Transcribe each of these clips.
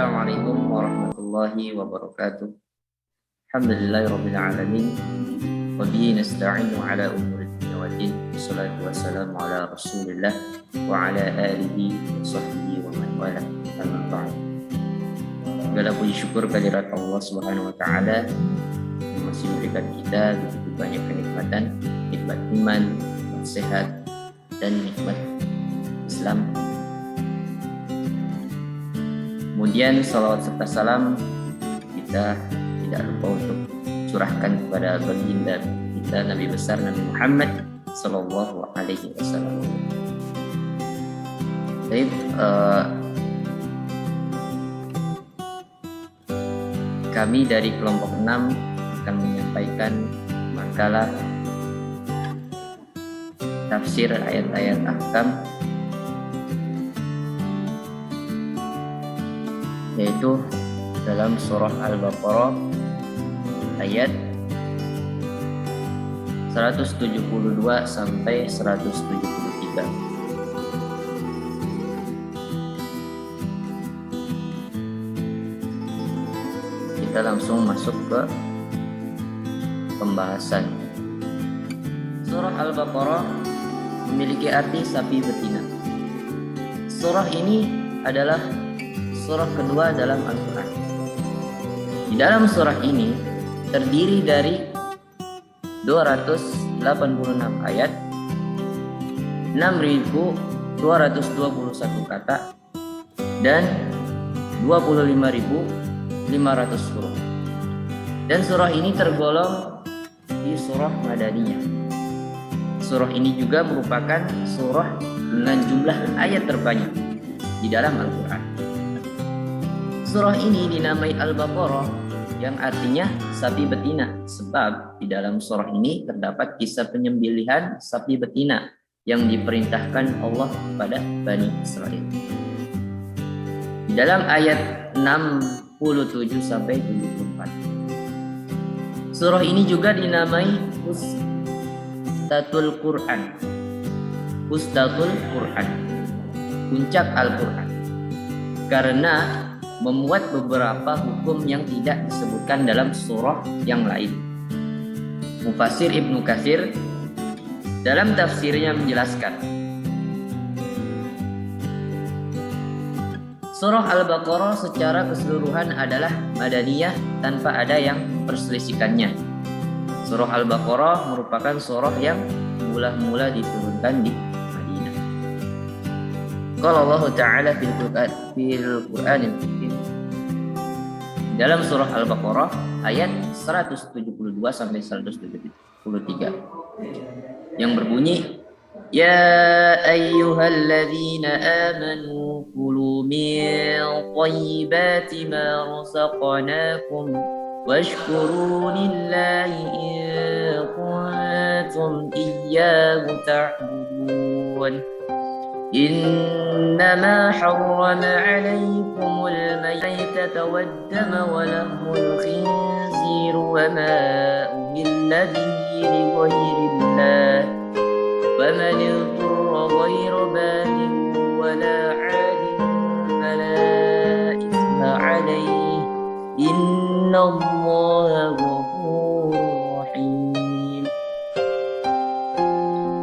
Assalamualaikum warahmatullahi wabarakatuh. Alhamdulillahirabbil alamin. Wa bihi nasta'inu ala umuri dunya waddin. Wassalatu wassalamu ala Rasulillah wa ala alihi wa sahbihi wa man wala. Amma ba'd. Segala puji syukur kehadirat Allah Subhanahu wa taala yang masih memberikan kita begitu banyak kenikmatan, nikmat iman, nikmat sehat dan nikmat Islam. Kemudian salawat serta salam kita tidak lupa untuk curahkan kepada baginda kita Nabi besar Nabi Muhammad Sallallahu Alaihi Wasallam. Baik, kami dari kelompok 6 akan menyampaikan makalah tafsir ayat-ayat ahkam, yaitu dalam surah Al-Baqarah ayat 172 sampai 173. Kita langsung masuk ke pembahasan. Surah Al-Baqarah memiliki arti sapi betina. Surah ini adalah surah kedua dalam Al-Quran. Di dalam surah ini terdiri dari 286 ayat, 6.221 kata, dan 25.500 huruf. Dan surah ini tergolong di surah Madaniyah. Surah ini juga merupakan surah dengan jumlah ayat terbanyak di dalam Al-Quran. Surah ini dinamai Al-Baqarah yang artinya sapi betina, sebab di dalam surah ini terdapat kisah penyembelihan sapi betina yang diperintahkan Allah kepada Bani Israel. Di dalam ayat 67 sampai 74. Surah ini juga dinamai Fustatul Quran. Fustatul Quran, puncak Al-Quran, karena memuat beberapa hukum yang tidak disebutkan dalam surah yang lain. Mufassir Ibnu Katsir dalam tafsirnya menjelaskan, surah Al-Baqarah secara keseluruhan adalah Madaniyah tanpa ada yang perselisikannya. Surah Al-Baqarah merupakan surah yang mula-mula diturunkan di Madinah. Qala Allah Ta'ala fil Qur'anil Karim, dalam surah Al-Baqarah ayat 172 sampai 173 yang berbunyi, Ya ayyuhalladzina amanu kulu min thayyibati ma razaqnakum washkuru lillahi in kuntum iyyahu ta'budun. إنما حرم عليكم الميتة والدم ولحم الخنزير وما أهل به لغير الله ومن اضطر غير باغ ولا عاد فلا إثم عليه إن الله غفور رحيم.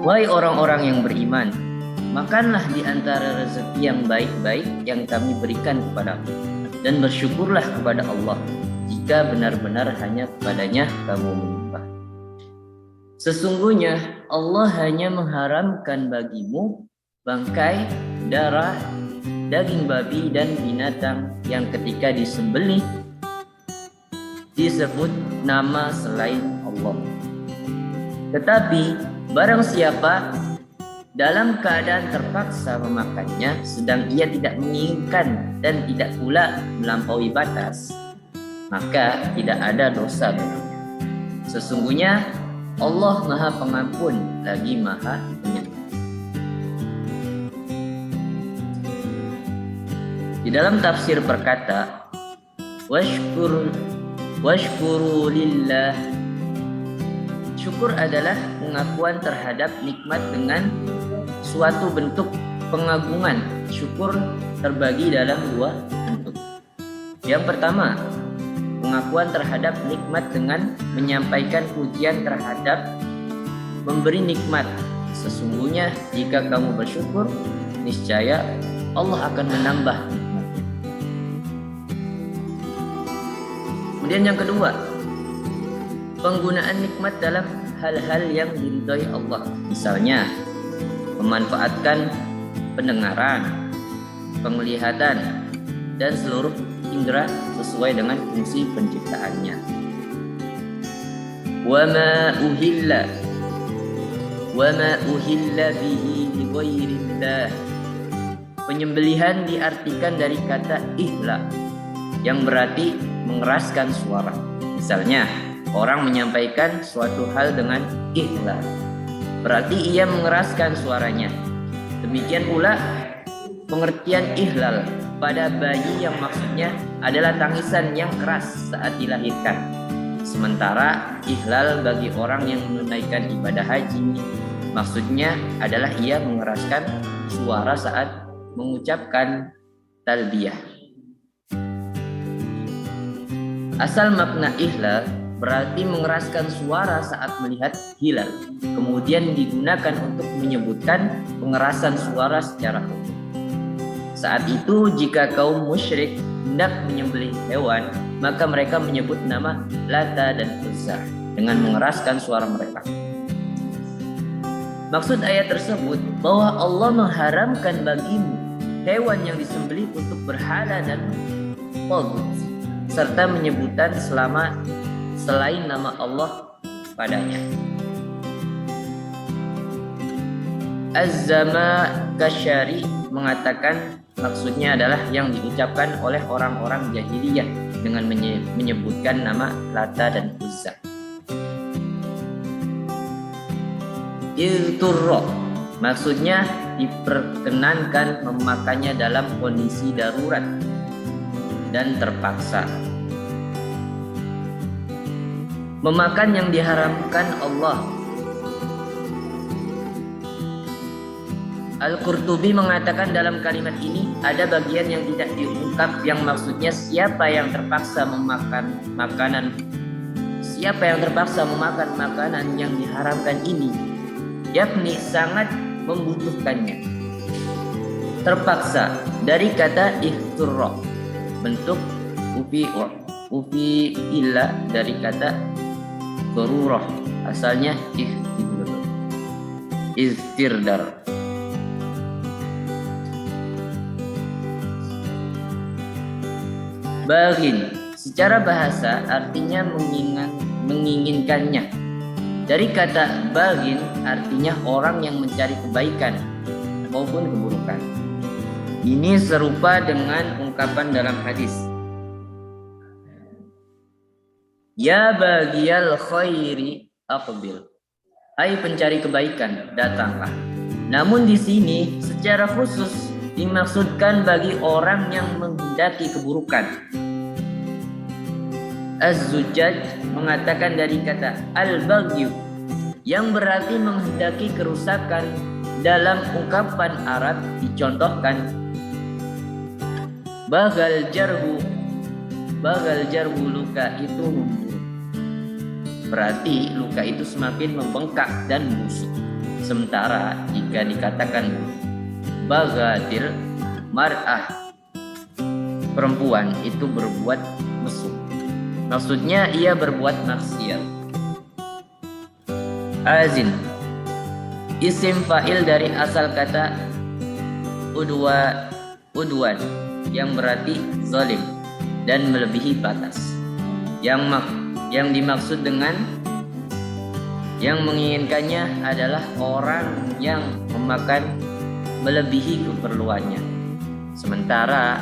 Wahai orang-orang yang beriman, makanlah di antara rezeki yang baik-baik yang kami berikan kepadamu, dan bersyukurlah kepada Allah jika benar-benar hanya kepadanya kamu menyembah. Sesungguhnya Allah hanya mengharamkan bagimu bangkai, darah, daging babi dan binatang yang ketika disembelih disebut nama selain Allah. Tetapi barang siapa dalam keadaan terpaksa memakannya sedang ia tidak menginginkan dan tidak pula melampaui batas, maka tidak ada dosa baginya. Sesungguhnya Allah Maha Pengampun lagi Maha Penyayang. Di dalam tafsir berkata, washkuru lillah. Syukur adalah pengakuan terhadap nikmat dengan suatu bentuk pengagungan. Syukur terbagi dalam dua bentuk. Yang pertama, pengakuan terhadap nikmat dengan menyampaikan pujian terhadap memberi nikmat. Sesungguhnya jika kamu bersyukur, niscaya Allah akan menambah nikmatnya. Kemudian yang kedua, penggunaan nikmat dalam hal-hal yang diridhai Allah. Misalnya, memanfaatkan pendengaran, penglihatan, dan seluruh indera sesuai dengan fungsi penciptaannya. Wa ma uhilla bihi li ghairillah. Penyembelihan diartikan dari kata ihla, yang berarti mengeraskan suara. Misalnya, orang menyampaikan suatu hal dengan ihla, berarti ia mengeraskan suaranya. Demikian pula pengertian ihlal pada bayi yang maksudnya adalah tangisan yang keras saat dilahirkan. Sementara ihlal bagi orang yang menunaikan ibadah haji maksudnya adalah ia mengeraskan suara saat mengucapkan talbiyah. Asal makna ihlal berarti mengeraskan suara saat melihat hilal, kemudian digunakan untuk menyebutkan pengerasan suara secara umum. Saat itu jika kaum musyrik hendak menyembelih hewan, maka mereka menyebut nama Lata dan Uzza dengan mengeraskan suara mereka. Maksud ayat tersebut bahwa Allah mengharamkan bagimu hewan yang disembelih untuk berhala dan tagut, serta menyebutan selain nama Allah padanya. Az-Zamakhsyari mengatakan maksudnya adalah yang diucapkan oleh orang-orang jahiliyah dengan menyebutkan nama Lata dan Uzza. Ilturro maksudnya diperkenankan memakannya dalam kondisi darurat dan terpaksa. Memakan yang diharamkan Allah. Al-Qurtubi mengatakan dalam kalimat ini ada bagian yang tidak diungkap yang maksudnya siapa yang terpaksa memakan makanan yang diharamkan ini, yakni sangat membutuhkannya. Terpaksa dari kata ihturra, bentuk ufi illa dari kata darurah, asalnya istirdar. Baghin secara bahasa artinya menginginkannya. Dari kata baghin artinya orang yang mencari kebaikan maupun keburukan. Ini serupa dengan ungkapan dalam hadis, ya bagiyal khairi aqbil. Hai pencari kebaikan, datanglah. Namun di sini secara khusus dimaksudkan bagi orang yang menghendaki keburukan. Az-Zujjaj mengatakan dari kata al-baghyu yang berarti menghendaki kerusakan. Dalam ungkapan Arab dicontohkan bagal jarhu luka itu memburuk, berarti luka itu semakin membengkak dan busuk. Sementara jika dikatakan bagatil mar'ah, perempuan itu berbuat mesum, maksudnya ia berbuat maksiat. Azin isim fa'il dari asal kata udwan yang berarti zalim dan melebihi batas. Yang dimaksud dengan yang menginginkannya adalah orang yang memakan melebihi keperluannya. Sementara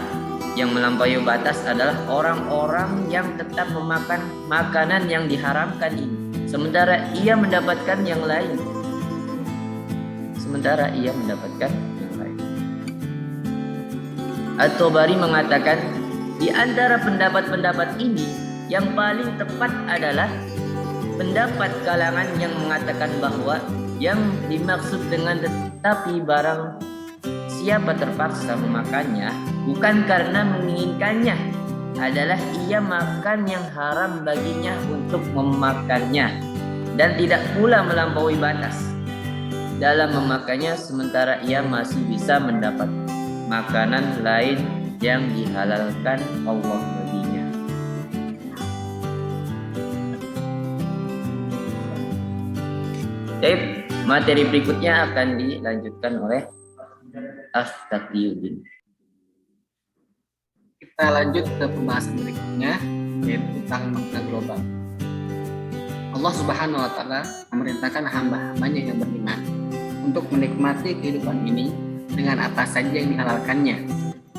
yang melampaui batas adalah orang-orang yang tetap memakan makanan yang diharamkan ini, sementara ia mendapatkan yang lain. At-Tabari mengatakan di antara pendapat-pendapat ini yang paling tepat adalah pendapat kalangan yang mengatakan bahwa yang dimaksud dengan tetapi barang siapa terpaksa memakannya bukan karena menginginkannya, adalah ia makan yang haram baginya untuk memakannya dan tidak pula melampaui batas dalam memakannya, sementara ia masih bisa mendapat makanan lain yang dihalalkan Allah baginya. Baik, materi berikutnya akan dilanjutkan oleh Taqiyuddin. Kita lanjut ke pembahasan berikutnya, yaitu tentang makna global. Allah Subhanahu wa Ta'ala memerintahkan hamba-hambanya yang beriman untuk menikmati kehidupan ini dengan apa saja yang dihalalkannya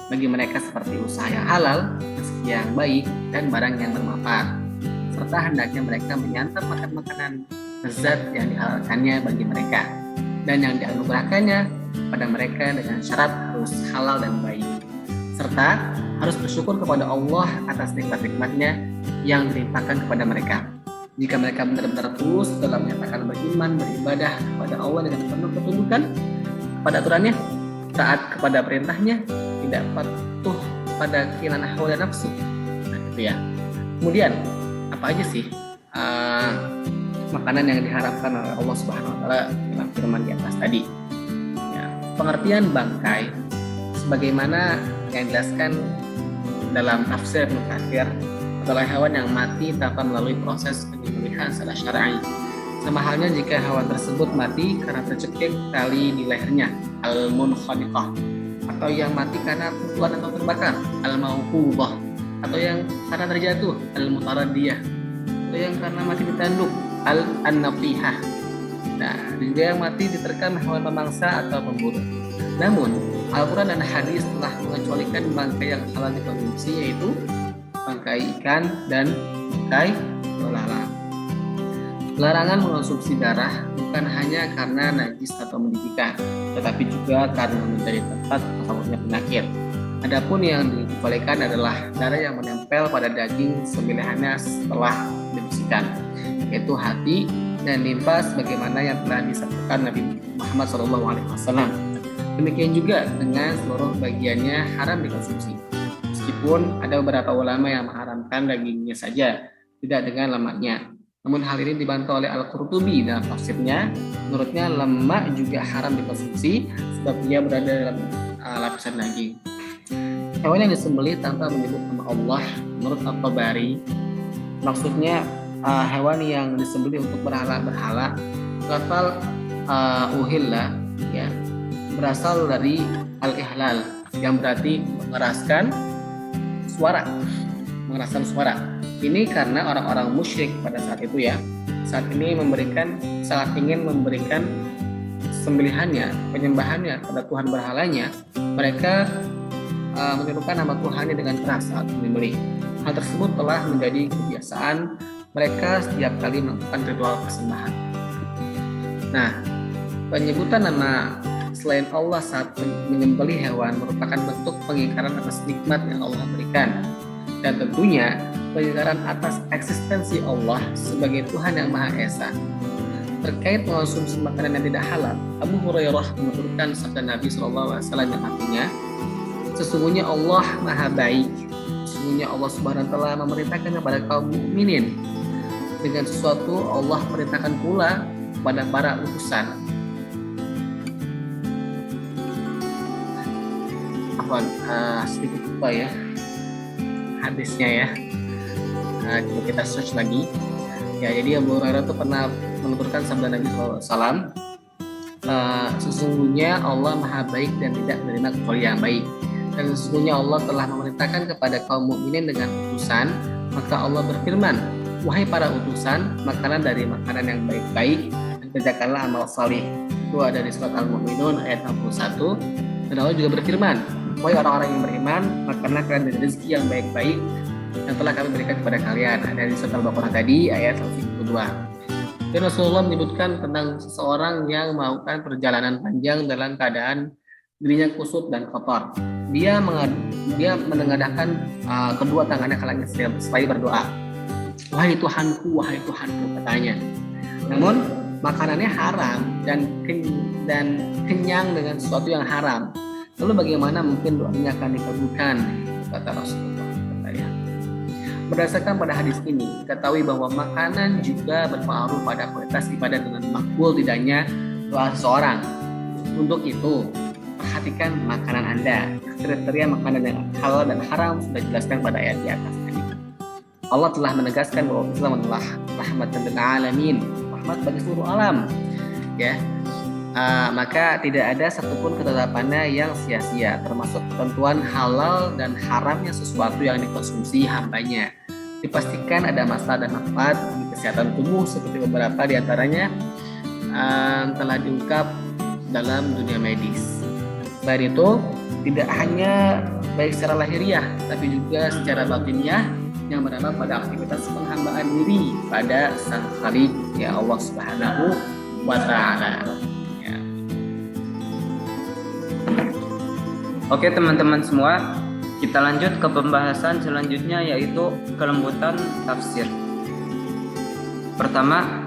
bagi mereka, seperti usaha yang halal, rezeki yang baik, dan barang yang bermanfaat, serta hendaknya mereka menyantap makan makanan lezat yang dihalalkannya bagi mereka dan yang dianugerahkannya pada mereka dengan syarat harus halal dan baik, serta harus bersyukur kepada Allah atas nikmat-nikmatnya yang dilimpahkan kepada mereka. Jika mereka benar-benar tulus dalam menyatakan beriman, beribadah kepada Allah dengan penuh ketundukan pada aturannya, taat kepada perintahnya, tidak patuh pada keinginan hawa dan nafsu. Nah, itu ya. Kemudian apa aja sih makanan yang diharapkan oleh Allah Subhanahu wa Ta'ala dalam firman di atas tadi? Ya, pengertian bangkai sebagaimana yang dijelaskan dalam tafsir Ibnu Katsir adalah hewan yang mati tanpa melalui proses penyembelihan secara syar'i. Sama halnya jika hewan tersebut mati karena tercekik tali di lehernya, al-munkhaniqah, atau yang mati karena pukulan atau terbakar, al-mauqubah, atau yang karena terjatuh, al-mutaradiyah, atau yang karena mati ditanduk, al-annafihah. Nah, juga yang mati diterkam hewan pemangsa atau pemburu. Namun, Al-Quran dan hadis telah mengecualikan bangkai yang halal dikonsumsi, yaitu bangkai ikan dan bangkai belalang. Larangan mengonsumsi darah bukan hanya karena najis atau menjijikan, tetapi juga karena menjadi tempat tersalurnya penyakit. Adapun yang dikecualikan adalah darah yang menempel pada daging sembelihannya setelah dibersihkan, yaitu hati dan limpa, sebagaimana yang telah disabdakan Nabi Muhammad SAW. Demikian juga dengan seluruh bagiannya haram dikonsumsi. Meskipun ada beberapa ulama yang mengharamkan dagingnya saja, tidak dengan lemaknya. Namun hal ini dibantah oleh Al-Qurtubi dalam tafsirnya. Menurutnya lemak juga haram dikonsumsi sebab dia berada dalam lapisan daging. Hewan yang disembelih tanpa menyebut nama Allah, menurut At-Tabari, maksudnya hewan yang disembelih untuk berhala-berhala. Lafal uhilla, ya, berasal dari al-ihlal yang berarti mengeraskan suara. Ini karena orang-orang musyrik pada saat itu, ya, saat ini saat ingin memberikan sembelihannya, penyembahannya pada Tuhan berhalanya, mereka menyerukan nama Tuhannya dengan keras saat menyembelih. Hal tersebut telah menjadi kebiasaan mereka setiap kali melakukan ritual persembahan. Nah, penyebutan nama selain Allah saat menyembelih hewan merupakan bentuk pengingkaran atas nikmat yang Allah berikan, dan tentunya pengingkaran atas eksistensi Allah sebagai Tuhan yang Maha Esa. Terkait mengonsumsi makanan yang tidak halal, Abu Hurairah menuturkan sabda Nabi SAW yang artinya, sesungguhnya Allah Maha Baik. Sesungguhnya Allah Subhanahu wa Ta'ala memerintahkan kepada kaum mukminin dengan sesuatu Allah perintahkan pula kepada para utusan. Sedikit lupa ya hadisnya, ya. Coba kita search lagi. Ya, jadi Abu Hurairah itu pernah menuturkan sabda Nabi SAW, sesungguhnya Allah Maha Baik dan tidak menerima kecuali yang baik. Dan sesungguhnya Allah telah memerintahkan kepada kaum mukminin dengan utusan, maka Allah berfirman, wahai para utusan, makanan dari makanan yang baik-baik dan kerjakanlah amal salih. Itu ada di surat Al-Mu'minun ayat 61. Dan Allah juga berfirman, wahai orang-orang yang beriman, makanlah kalian dari rezeki yang baik-baik yang telah kami berikan kepada kalian. Ada di surat Al-Baqarah tadi ayat 102. Dan Rasulullah menyebutkan tentang seseorang yang melakukan perjalanan panjang dalam keadaan dirinya kusut dan kotor. Dia menengadahkan kedua tangannya kalangnya selain berdoa, wahai Tuhanku, katanya. Namun makanannya haram dan kenyang dengan sesuatu yang haram. Lalu bagaimana mungkin doanya akan dikabulkan, kata Rasulullah. Berdasarkan pada hadis ini, ketahui bahwa makanan juga berpengaruh pada kualitas ibadah dengan makbul tidaknya doa seseorang. Untuk itu, perhatikan makanan Anda. Kriteria makanan yang halal dan haram sudah dijelaskan pada ayat di atas tadi. Allah telah menegaskan bahwa Islam adalah rahmatan lil alamin, rahmat bagi seluruh alam. Ya, maka tidak ada satupun ketetapannya yang sia-sia, termasuk ketentuan halal dan haramnya sesuatu yang dikonsumsi hambanya. Dipastikan ada masalah dan manfaat di kesehatan tubuh seperti beberapa diantaranya telah diungkap dalam dunia medis. Selain itu, tidak hanya baik secara lahiriah, tapi juga secara batiniah yang berdampak pada aktivitas penghambaan diri pada Sang Khalik, ya Allah Subhanahu wa Ta'ala. Oke teman-teman semua, kita lanjut ke pembahasan selanjutnya, yaitu kelembutan tafsir. Pertama,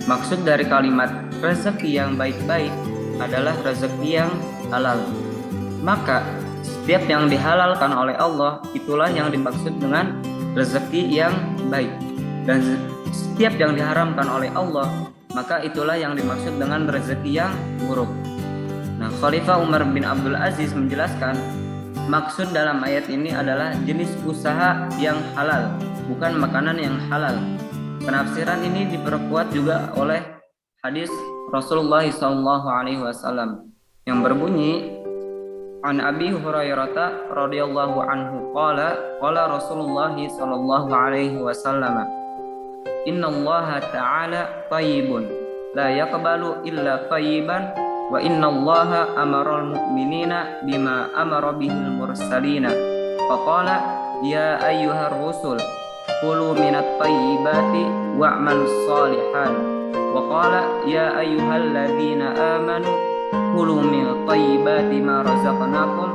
maksud dari kalimat rezeki yang baik-baik adalah rezeki yang halal. Maka setiap yang dihalalkan oleh Allah itulah yang dimaksud dengan rezeki yang baik, dan setiap yang diharamkan oleh Allah maka itulah yang dimaksud dengan rezeki yang buruk. Nah, Khalifah Umar bin Abdul Aziz menjelaskan, maksud dalam ayat ini adalah jenis usaha yang halal, bukan makanan yang halal. Penafsiran ini diperkuat juga oleh hadis Rasulullah SAW yang berbunyi, An Abi Hurairah radhiyallahu anhu qala Rasulullah sallallahu alaihi wasallam, Innallaha ta'ala tayyibun la yaqbalu illa tayyiban wa innallaha amaral mu'minina bima amara bihil mursalina faqala ya ayyuhar rusul kulu minat tayyibati wa'malus salihan wa qala ya ayyuhalladzina amanu kulu min tayyibati ma razaqnakum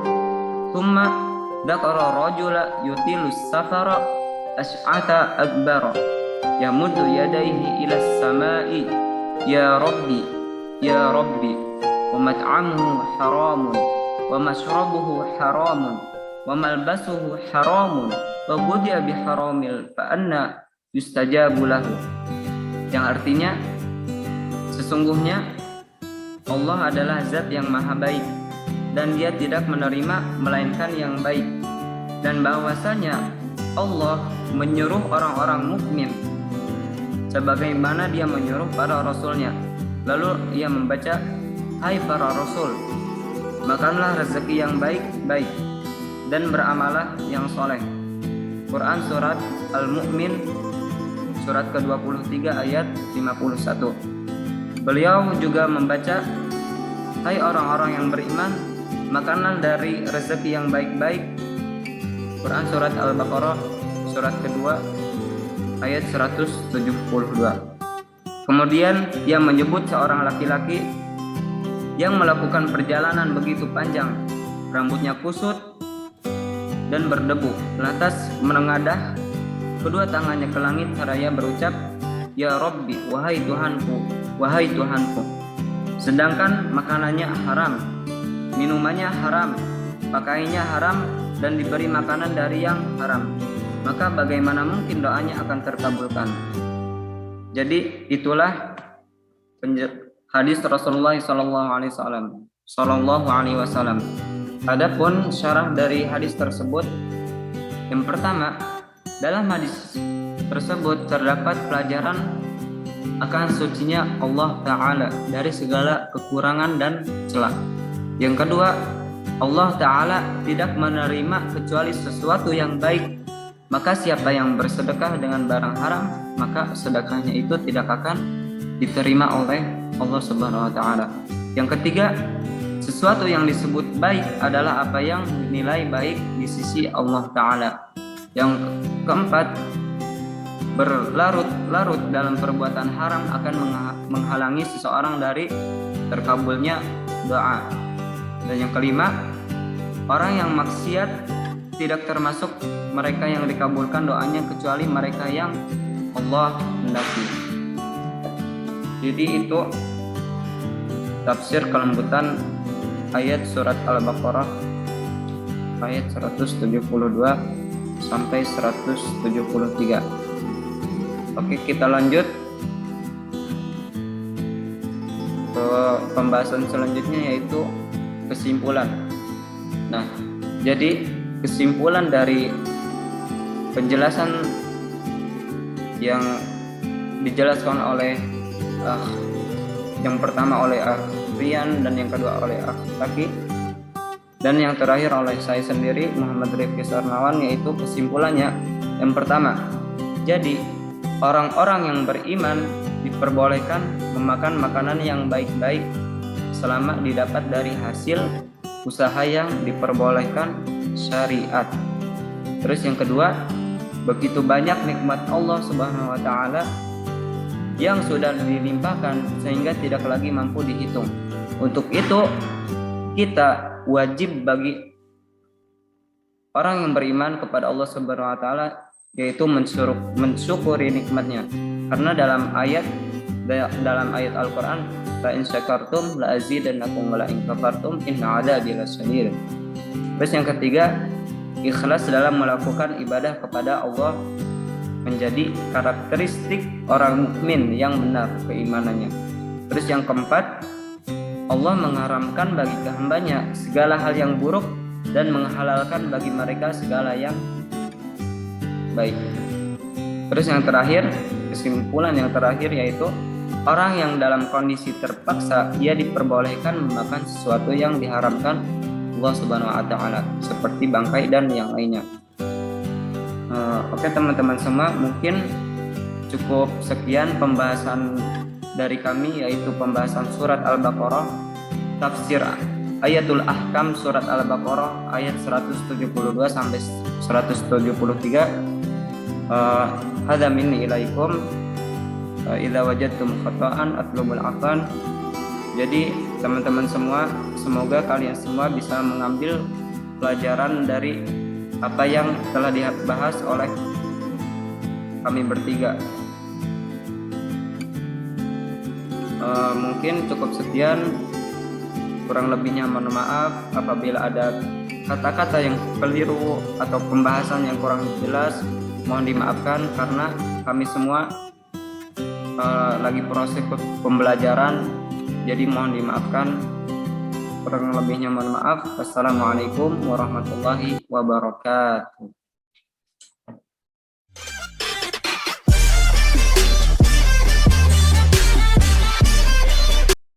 thumma dzakara rajula yutilus safara as'ata akbara yamuddu yadayhi ila samai ya rabbi wa mat'amuhu haramun wa mashrabuhu haramun wa malbasuhu haramun wa ghudhiya biharamil fa anna yustajabu lahu, yang artinya sesungguhnya Allah adalah zat yang maha baik dan dia tidak menerima melainkan yang baik, dan bahwasanya Allah menyuruh orang-orang mukmin sebagaimana dia menyuruh para rasulnya. Lalu ia membaca, hai para rasul, makanlah rezeki yang baik-baik dan beramalah yang soleh. Quran surat Al-Mu'min surat ke-23 ayat 51. Beliau juga membaca, hai orang-orang yang beriman, makanlah dari rezeki yang baik-baik. Quran surat Al-Baqarah surat kedua ayat 172. Kemudian ia menyebut seorang laki-laki yang melakukan perjalanan begitu panjang, rambutnya kusut dan berdebu, lantas menengadah kedua tangannya ke langit seraya berucap, ya Rabbi, wahai Tuhanku. Sedangkan makanannya haram, minumannya haram, pakaiannya haram, dan diberi makanan dari yang haram. Maka bagaimana mungkin doanya akan terkabulkan? Jadi itulah hadis Rasulullah Sallallahu Alaihi Wasallam. Adapun syarah dari hadis tersebut, yang pertama, dalam hadis tersebut terdapat pelajaran akan sucinya Allah Ta'ala dari segala kekurangan dan celah. Yang kedua, Allah Ta'ala tidak menerima kecuali sesuatu yang baik. Maka siapa yang bersedekah dengan barang haram, maka sedekahnya itu tidak akan diterima oleh Allah Subhanahu wa Ta'ala. Yang ketiga, sesuatu yang disebut baik adalah apa yang dinilai baik di sisi Allah Ta'ala. Yang keempat, berlarut-larut dalam perbuatan haram akan menghalangi seseorang dari terkabulnya doa. Dan yang kelima, orang yang maksiat tidak termasuk mereka yang dikabulkan doanya kecuali mereka yang Allah hendaki. Jadi itu tafsir kelembutan ayat surat Al-Baqarah ayat 172 sampai 173. Oke, kita lanjut ke pembahasan selanjutnya, yaitu kesimpulan. Nah, jadi kesimpulan dari penjelasan yang dijelaskan oleh yang pertama oleh Rian, dan yang kedua oleh Taki, dan yang terakhir oleh saya sendiri Muhammad Rifki Sarnawan, yaitu kesimpulannya yang pertama, jadi orang-orang yang beriman diperbolehkan memakan makanan yang baik-baik selama didapat dari hasil usaha yang diperbolehkan syariat. Terus yang kedua, begitu banyak nikmat Allah Subhanahu wa taala yang sudah dilimpahkan sehingga tidak lagi mampu dihitung. Untuk itu kita wajib bagi orang yang beriman kepada Allah Subhanahu wa taala yaitu mensyukuri nikmatnya. Karena dalam ayat Al-Qur'an, la in syakartum la azidannakum wa la in kafartum inna 'adzabi lasyadid. Terus yang ketiga, ikhlas dalam melakukan ibadah kepada Allah menjadi karakteristik orang mukmin yang benar keimanannya. Terus yang keempat, Allah mengharamkan bagi hambanya segala hal yang buruk dan menghalalkan bagi mereka segala yang baik. Terus yang terakhir, kesimpulan yang terakhir yaitu orang yang dalam kondisi terpaksa ia diperbolehkan memakan sesuatu yang diharamkan Allah Subhanahu wa taala seperti bangkai dan yang lainnya. Oke teman-teman semua, mungkin cukup sekian pembahasan dari kami, yaitu pembahasan surat Al-Baqarah, tafsir Ayatul Ahkam surat Al-Baqarah ayat 172 sampai 173. Hadza minni ilaikum idza wajadtum khata'an atlubul afan. Jadi teman-teman semua, semoga kalian semua bisa mengambil pelajaran dari apa yang telah dibahas oleh kami bertiga. Mungkin cukup sekian, kurang lebihnya mohon maaf apabila ada kata-kata yang keliru atau pembahasan yang kurang jelas, mohon dimaafkan karena kami semua lagi proses pembelajaran, jadi mohon dimaafkan. Kurang lebihnya mohon maaf. Wassalamualaikum warahmatullahi wabarakatuh.